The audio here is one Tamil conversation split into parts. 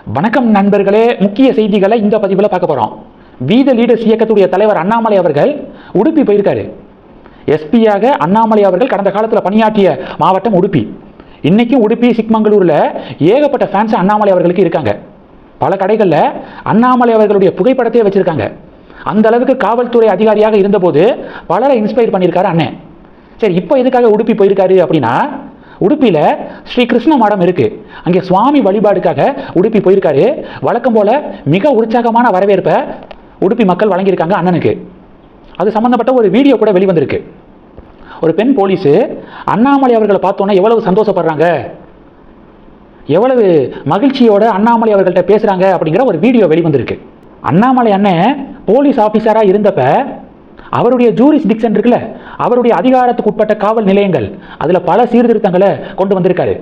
வணக்கம் நண்பர்களே, முக்கிய செய்திகளை இந்த பதிவில் பார்க்க போகிறோம். வி த லீடர்ஸ் இயக்கத்துடைய தலைவர் அண்ணாமலை அவர்கள் உடுப்பி போயிருக்காரு. எஸ்பியாக அண்ணாமலை அவர்கள் கடந்த காலத்தில் பணியாற்றிய மாவட்டம் உடுப்பி. இன்னைக்கும் உடுப்பி சிக்மங்களூரில் ஏகப்பட்ட ஃபேன்ஸ் அண்ணாமலை அவர்களுக்கு இருக்காங்க. பல கடைகளில் அண்ணாமலை அவர்களுடைய புகைப்படத்தையே வச்சிருக்காங்க. அந்த அளவுக்கு காவல்துறை அதிகாரியாக இருந்தபோது பலரை இன்ஸ்பயர் பண்ணியிருக்காரு அண்ணன். சரி, இப்போ எதுக்காக உடுப்பி போயிருக்காரு அப்படின்னா, உடுப்பியில் ஸ்ரீ கிருஷ்ண மடம் இருக்கு. அங்கே சுவாமி வழிபாடுக்காக உடுப்பி போயிருக்காரு. வழக்கம் போல மிக உற்சாகமான வரவேற்பை உடுப்பி மக்கள் வழங்கியிருக்காங்க அண்ணனுக்கு. அது சம்பந்தப்பட்ட ஒரு வீடியோ கூட வெளிவந்திருக்கு. ஒரு பெண் போலீஸு அண்ணாமலை அவர்களை பார்த்தோன்னா எவ்வளவு சந்தோஷப்படுறாங்க, எவ்வளவு மகிழ்ச்சியோட அண்ணாமலை அவர்கள்ட்ட பேசுறாங்க அப்படிங்கிற ஒரு வீடியோ வெளிவந்திருக்கு. அண்ணாமலை அண்ணன் போலீஸ் ஆஃபீஸராக இருந்தப்ப அவருடைய ஜூரிஸ்டிக்ஷன் இருக்குல்ல, அவருடைய அதிகாரத்துக்கு உட்பட்ட காவல் நிலையங்கள், அதில் பல சீர்திருத்தங்களை கொண்டு வந்திருக்காரு.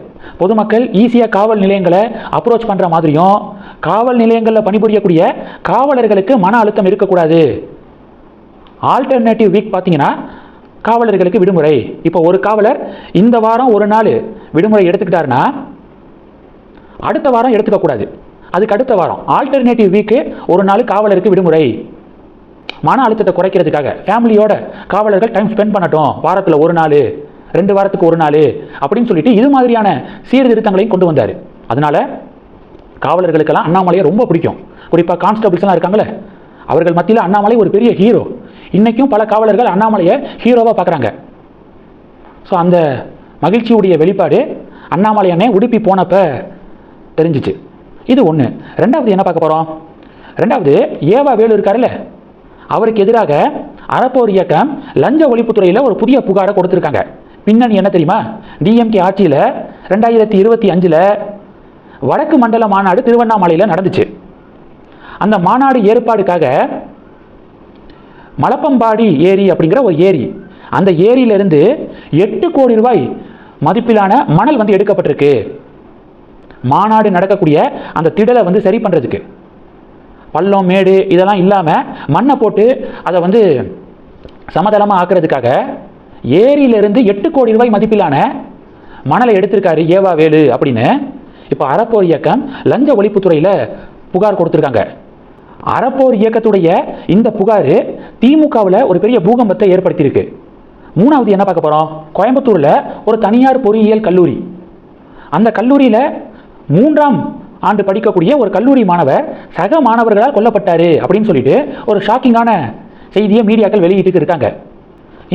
பொதுமக்கள் ஈஸியாக காவல் நிலையங்களை அப்ரோச் பண்ணுற மாதிரியும், காவல் நிலையங்களில் பணிபுரியக்கூடிய காவலர்களுக்கு மன அழுத்தம் இருக்கக்கூடாது. ஆல்டர்னேட்டிவ் வீக் பார்த்தீங்கன்னா காவலர்களுக்கு விடுமுறை. இப்போ ஒரு காவலர் இந்த வாரம் ஒரு நாள் விடுமுறை எடுத்துக்கிட்டாருன்னா அடுத்த வாரம் எடுத்துக்கக்கூடாது. அதுக்கு அடுத்த வாரம் ஆல்டர்னேட்டிவ் வீக்கு ஒரு நாள் காவலருக்கு விடுமுறை. மன அழுத்தத்தை குறைக்கிறதுக்காக ஃபேமிலியோட காவலர்கள் டைம் ஸ்பெண்ட் பண்ணட்டும், வாரத்தில் ஒரு நாள், 2 வாரத்துக்கு ஒரு நாள் அப்படின்னு சொல்லிட்டு இது மாதிரியான சீர்திருத்தங்களையும் கொண்டு வந்தார். அதனால காவலர்களுக்கெல்லாம் அண்ணாமலையை ரொம்ப பிடிக்கும். குறிப்பாக கான்ஸ்டபிள்ஸ்லாம் இருக்காங்களே, அவர்கள் மத்தியில் அண்ணாமலை ஒரு பெரிய ஹீரோ. இன்னைக்கும் பல காவலர்கள் அண்ணாமலையை ஹீரோவாக பார்க்குறாங்க. ஸோ அந்த மகிழ்ச்சியுடைய வெளிப்பாடு அண்ணாமலை அண்ணே உடுப்பி போனப்ப தெரிஞ்சிச்சு. இது ஒன்று. ரெண்டாவது என்ன பார்க்க போகிறோம்? ரெண்டாவது, ஏவா வேலு இருக்காருல்ல, அவருக்கு எதிராக அறப்போர் இயக்கம் லஞ்ச ஒழிப்புத்துறையில் ஒரு புதிய புகாரை கொடுத்துருக்காங்க. பின்னணி என்ன தெரியுமா? டிஎம்கே ஆட்சியில் 2025 வடக்கு மண்டல மாநாடு திருவண்ணாமலையில் நடந்துச்சு. அந்த மாநாடு ஏற்பாடுக்காக மலப்பம்பாடி ஏரி அப்படிங்கிற ஒரு ஏரி, அந்த ஏரியிலிருந்து 8 கோடி ரூபாய் மதிப்பிலான மணல் வந்து எடுக்கப்பட்டிருக்கு. மாநாடு நடக்கக்கூடிய அந்த திடலை வந்து சரி பண்ணுறதுக்கு, பள்ளம் மேடு இதெல்லாம் இல்லாமல் மண்ணை போட்டு அதை வந்து சமதளமாக ஆக்குறதுக்காக ஏரியிலிருந்து 8 கோடி ரூபாய் மதிப்பிலான மணலை எடுத்திருக்காரு ஏவா வேலு அப்படின்னு இப்போ அறப்போர் இயக்கம் லஞ்ச ஒழிப்புத்துறையில் புகார் கொடுத்துருக்காங்க. அறப்போர் இயக்கத்துடைய இந்த புகார் திமுகவில் ஒரு பெரிய பூகம்பத்தை ஏற்படுத்தியிருக்கு. மூணாவது என்ன பார்க்க போகிறோம்? கோயம்புத்தூரில் ஒரு தனியார் பொறியியல் கல்லூரி, அந்த கல்லூரியில் 3ஆம் ஆண்டு படிக்கக்கூடிய ஒரு கல்லூரி மாணவர் சக மாணவர்களால் கொல்லப்பட்டாரு அப்படின்னு சொல்லிட்டு ஒரு ஷாக்கிங்கான செய்தியை மீடியாக்கள் வெளியிட்டு இருக்காங்க.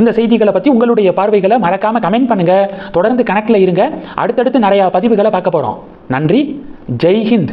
இந்த செய்திகளை பற்றி உங்களுடைய பார்வைகளை மறக்காம கமெண்ட் பண்ணுங்க. தொடர்ந்து கணக்கில் இருங்க. அடுத்தடுத்து நிறைய பதிவுகளை பார்க்க போறோம். நன்றி. ஜெய் ஹிந்த்.